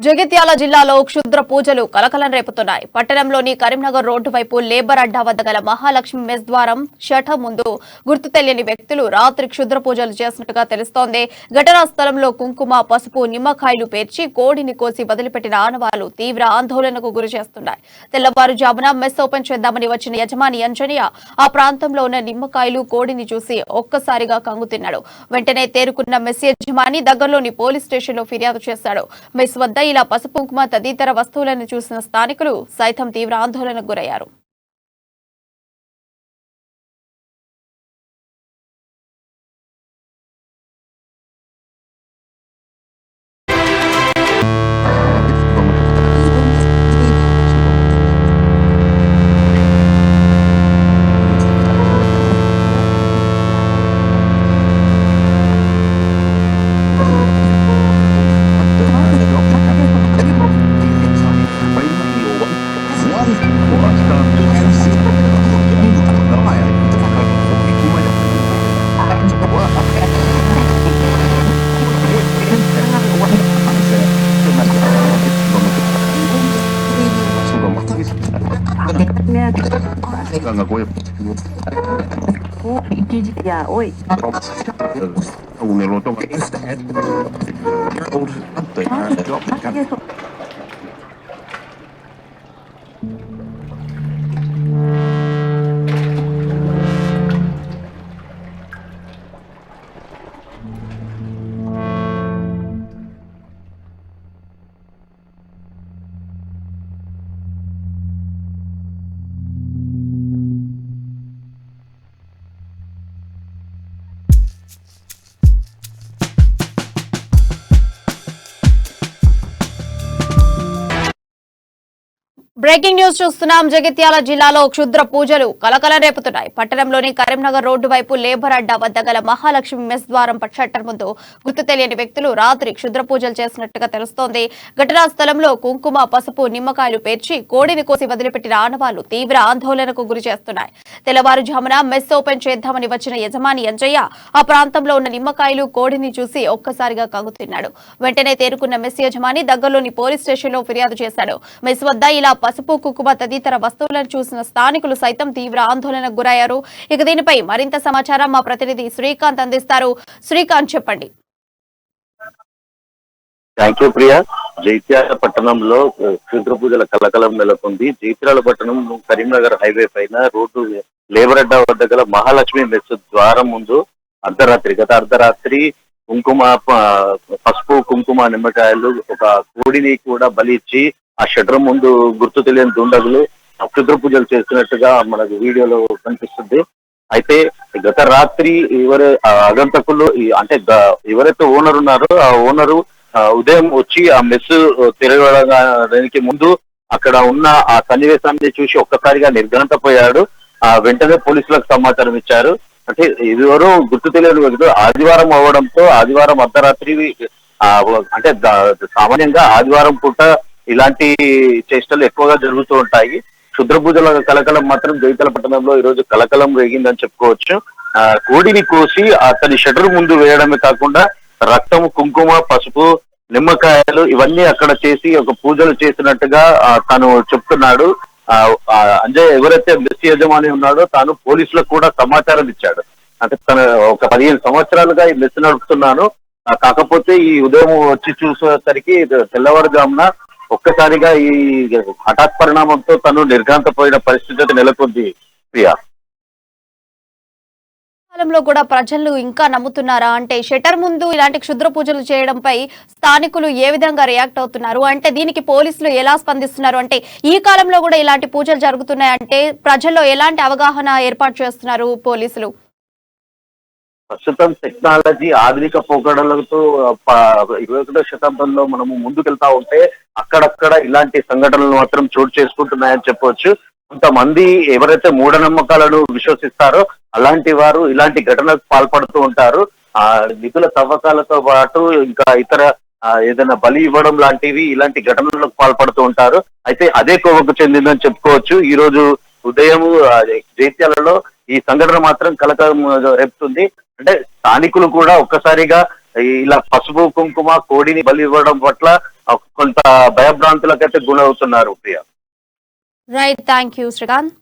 జగిత్యాల జిల్లాలో క్షుద్ర పూజలు కలకలం రేపుతున్నాయి. పట్టణంలోని కరీంనగర్ రోడ్డు వైపు లేబర్ అడ్డా వద్ద గల మహాలక్ష్మి మెస్ ద్వారం షటర్ ముందు గుర్తు తెలియని వ్యక్తులు రాత్రి క్షుద్ర పూజలు చేసినట్టుగా తెలుస్తోంది. ఘటనా స్థలంలో కుంకుమ, పసుపు, నిమ్మకాయలు పేర్చి కోడిని కోసి వదిలిపెట్టిన ఆనవాళ్లు తీవ్ర ఆందోళనకు గురి చేస్తున్నాయి. తెల్లవారుజామున మెస్ ఓపెన్ చేద్దామని వచ్చిన యజమాని అంజనీయ ఆ ప్రాంతంలో ఉన్న నిమ్మకాయలు, కోడిని చూసి ఒక్కసారిగా కంగుతిన్నాడు. వెంటనే తేరుకున్న మెస్ యజమాని దగ్గరలోని పోలీస్ స్టేషన్లో ఫిర్యాదు చేశాడు. మెస్ వద్ద ఇలా పసుపు, కుంకుమ తదితర వస్తువులను చూసిన స్థానికులు సైతం తీవ్ర ఆందోళనకు గురయ్యారు. Oi. Un eloto. Breaking news చూస్తున్నాం. జగిత్యాల జిల్లాలో క్షుద్ర పూజలు కలకలం రేపుతున్నాయి. పట్టణంలోని కరీంనగర్ రోడ్డు వైపు లేబర్ అడ్డా వద్ద గల మహాలక్ష్మి మెస్ ద్వారం షట్టర్ ముందు గుర్తు తెలియని వ్యక్తులు రాత్రి క్షుద్ర పూజలు చేసినట్టుగా తెలుస్తోంది. ఘటనా స్థలంలో కుంకుమ, పసుపు, నిమ్మకాయలు పేర్చి కోడిని కోసి వదిలిపెట్టిన ఆనవాళ్లు తీవ్ర ఆందోళనకు గురి చేస్తున్నాయి. తెల్లవారుజామున మెస్ ఓపెన్ చేద్దామని వచ్చిన యజమాని అంజయ్య ఆ ప్రాంతంలో ఉన్న నిమ్మకాయలు, కోడిని చూసి ఒక్కసారిగా కంగుతిన్నాడు. వెంటనే తేరుకున్న మెస్ యజమాని దగ్గరలోని పోలీస్ స్టేషన్లో ఫిర్యాదు చేశాడు. మెస్ వద్ద ఇలా పసుపు, కుంకుమ తదితర వస్తువులను చూసిన స్థానికులు సైతం తీవ్ర ఆందోళనకు గురయ్యారు. ఇక దీనిపై మరింత సమాచారం మా ప్రతినిధి శ్రీకాంత్ అందిస్తారు. శ్రీకాంత్, చెప్పండి. Thank you Priya. జైత్యాల పట్టణంలో క్షుద్ర పూజల కలకలం నెలకొంది. జైత్యాల పట్టణం కరీంనగర్ హైవే పైన రోడ్డు లేబర్ అడ్డా వద్ద గల మహాలక్ష్మి మెస్ ద్వారం ముందు గత అర్ధరాత్రి కుంకుమ, పసుపు, కుంకుమ, నిమ్మకాయలు, ఒక కోడిని కూడా బలి ఇచ్చి ఆ షటర్ ముందు గుర్తు తెలియని దుండగులు క్షుద్ర పూజలు చేస్తున్నట్టుగా మనకు వీడియోలో కనిపిస్తుంది. అయితే గత రాత్రి ఆగంతకులు అంటే ఎవరైతే ఓనర్ ఉన్నారో ఆ ఓనరు ఉదయం వచ్చి ఆ మెస్ తిరగడానికి ముందు అక్కడ ఉన్న ఆ సన్నివేశాన్ని చూసి ఒక్కసారిగా నిర్ఘాంతపోయాడు. వెంటనే పోలీసులకు సమాచారం ఇచ్చారు. అంటే ఎవరో గుర్తు తెలియని వ్యక్తులు ఆదివారం అవ్వడంతో ఆదివారం అర్ధరాత్రి అంటే సామాన్యంగా ఆదివారం పూట ఇలాంటి చేష్టలు ఎక్కువగా జరుగుతూ ఉంటాయి. క్షుద్ర పూజల కలకలం మాత్రం జగిత్యాల పట్టణంలో ఈ రోజు కలకలం రేగిందని చెప్పుకోవచ్చు. కోడిని కోసి అతని షటర్ ముందు వేయడమే కాకుండా రక్తం, కుంకుమ, పసుపు, నిమ్మకాయలు ఇవన్నీ అక్కడ చేసి ఒక పూజలు చేసినట్టుగా తను చెప్తున్నాడు. అంజయ్ ఎవరైతే మెస్ యజమాని ఉన్నాడో తాను పోలీసులకు కూడా సమాచారం ఇచ్చాడు. అంటే తను ఒక 15 సంవత్సరాలుగా ఈ మెస్ నడుపుతున్నాను, కాకపోతే ఈ ఉదయం వచ్చి చూసేసరికి తెల్లవారుజామున ఒక్కసారిగా ఈ హఠాత్ పరిణామంతో తను నిర్ఘాంతపోయిన పరిస్థితి నెలకొంది. ప్రియా, కాలంలో కూడా ప్రజలు ఇంకా నమ్ముతున్నారా? అంటే షటర్ ముందు ఇలాంటి క్షుద్ర పూజలు చేయడంపై స్థానికులు ఏ విధంగా రియాక్ట్ అవుతున్నారు? అంటే దీనికి పోలీసులు ఎలా స్పందిస్తున్నారు? అంటే ఈ కాలంలో కూడా ఇలాంటి పూజలు జరుగుతున్నాయంటే ప్రజల్లో ఎలాంటి అవగాహన ఏర్పాటు చేస్తున్నారు పోలీసులు? ప్రస్తుతం టెక్నాలజీ ఆధునిక పోకడలతో 21వ శతాబ్దంలో మనము ముందుకెళ్తా ఉంటే అక్కడక్కడ ఇలాంటి సంఘటనలు మాత్రం చోటు చేసుకుంటున్నాయని చెప్పవచ్చు. కొంతమంది ఎవరైతే మూఢనమ్మకాలను విశ్వసిస్తారో అలాంటి వారు ఇలాంటి ఘటనలకు పాల్పడుతూ ఉంటారు. నిధుల తవ్వకాలతో పాటు ఇంకా ఇతర ఏదైనా బలి ఇవ్వడం లాంటివి ఇలాంటి ఘటనలకు పాల్పడుతూ ఉంటారు. అయితే అదే కోవకు చెందిందని చెప్పుకోవచ్చు. ఈ రోజు ఉదయం జైత్యాలలో ఈ సంఘటన మాత్రం కలకలం రేపుతుంది. అంటే స్థానికులు కూడా ఒక్కసారిగా ఇలా పసుపు కుంకుమ కోడిని బలి ఇవ్వడం పట్ల కొంత భయభ్రాంతులకైతే గురవుతున్నారు Priya. Right, thank you Srikanth.